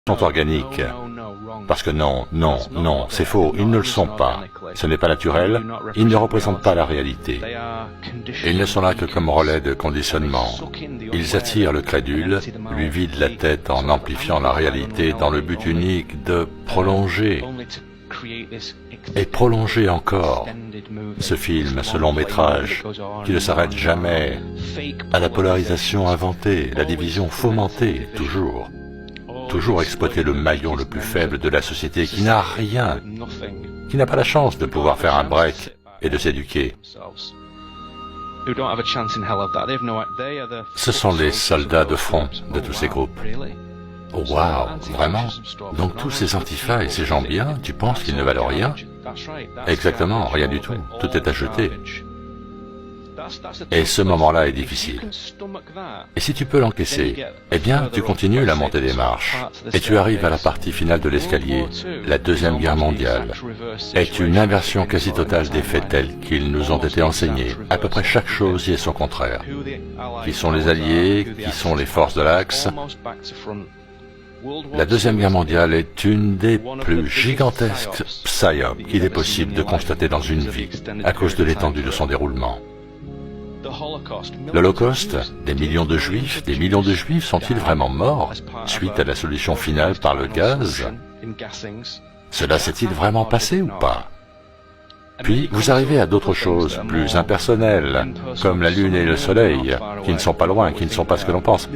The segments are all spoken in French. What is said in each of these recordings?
Sont organiques. Parce que non, c'est faux, ils ne le sont pas. Ce n'est pas naturel, ils ne représentent pas la réalité. Ils ne sont là que comme relais de conditionnement. Ils attirent le crédule, lui vident la tête en amplifiant la réalité dans le but unique de prolonger. Et prolonger encore ce film, ce long métrage, qui ne s'arrête jamais à la polarisation inventée, la division fomentée, toujours exploiter le maillon le plus faible de la société qui n'a rien, qui n'a pas la chance de pouvoir faire un break et de s'éduquer. Ce sont les soldats de front de tous ces groupes. Oh, waouh, vraiment? Donc tous ces antifas et ces gens bien, tu penses qu'ils ne valent rien? Exactement, rien du tout, tout est à jeter. Et ce moment-là est difficile. Et si tu peux l'encaisser, eh bien, tu continues la montée des marches, et tu arrives à la partie finale de l'escalier. La Deuxième Guerre mondiale est une inversion quasi totale des faits tels qu'ils nous ont été enseignés. À peu près chaque chose y est son contraire. Qui sont les Alliés, qui sont les forces de l'Axe. La Deuxième Guerre mondiale est une des plus gigantesques psyops qu'il est possible de constater dans une vie, à cause de l'étendue de son déroulement. L'Holocauste, des millions de Juifs sont-ils vraiment morts suite à la solution finale par le gaz? Cela s'est-il vraiment passé ou pas? Puis vous arrivez à d'autres choses, plus impersonnelles, comme la Lune et le Soleil, qui ne sont pas loin, qui ne sont pas ce que l'on pense.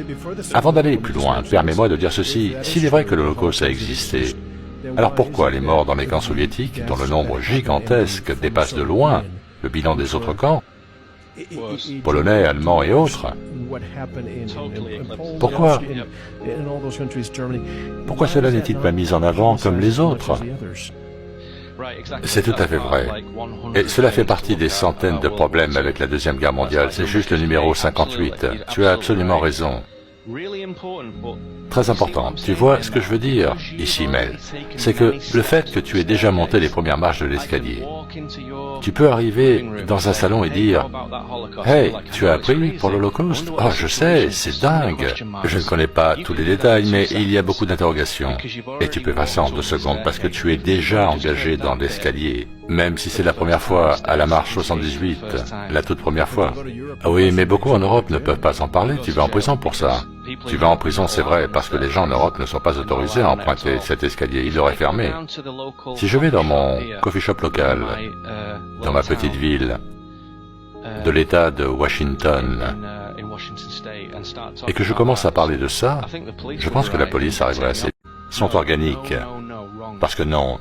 Avant d'aller plus loin, permets-moi de dire ceci, s'il est vrai que l'Holocauste a existé, alors pourquoi les morts dans les camps soviétiques, dont le nombre gigantesque dépasse de loin le bilan des autres camps, polonais, allemands et autres? Pourquoi cela n'est-il pas mis en avant comme les autres? C'est tout à fait vrai. Et cela fait partie des centaines de problèmes avec la Deuxième Guerre mondiale. C'est juste le numéro 58. Tu as absolument raison. Très important. Tu vois ce que je veux dire ici, Mel? C'est que le fait que tu aies déjà monté les premières marches de l'escalier, tu peux arriver dans un salon et dire « Hey, tu as appris pour l'Holocauste? Oh, je sais, c'est dingue. Je ne connais pas tous les détails, mais il y a beaucoup d'interrogations. » Et tu peux passer en 2 secondes parce que tu es déjà engagé dans l'escalier, même si c'est la première fois à la marche 78, la toute première fois. Oui, mais beaucoup en Europe ne peuvent pas en parler, tu vas en prison pour ça. Tu vas en prison, c'est vrai, parce que les gens en Europe ne sont pas autorisés à emprunter cet escalier, ils l'auraient fermé. Si je vais dans mon coffee shop local, dans ma petite ville, de l'État de Washington, et que je commence à parler de ça, je pense que la police arriverait assez vite. Sont organiques. Parce que non,